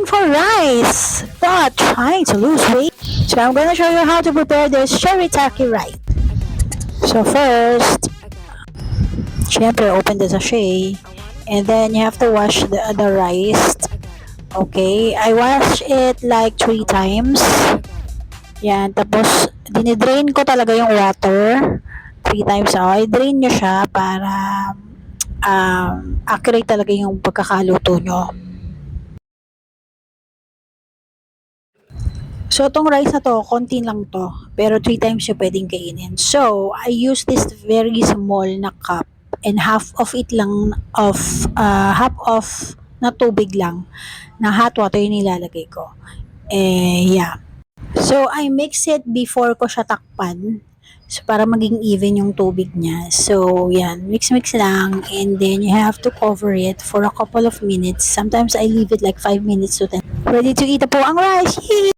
craving for rice but trying to lose weight. So I'm gonna show you how to prepare this shirataki rice. So first, syempre open the sachet and then you have to wash the rice. Okay, I wash it like 3 times. Yan, tapos dinidrain ko talaga yung water 3 times. I-drain nyo siya para accurate talaga yung pagkakaluto nyo. So, itong rice na to, konti lang to. Pero 3 times yung pwedeng kainin. So, I use this very small na cup and half of na tubig lang na hot water yung nilalagay ko. Yeah. So, I mix it before ko siya takpan. So, para maging even yung tubig niya. So, yan. Mix-mix lang. And then, you have to cover it for a couple of minutes. Sometimes, I leave it like 5 minutes to 10. Ready to eat na po ang rice! Yay!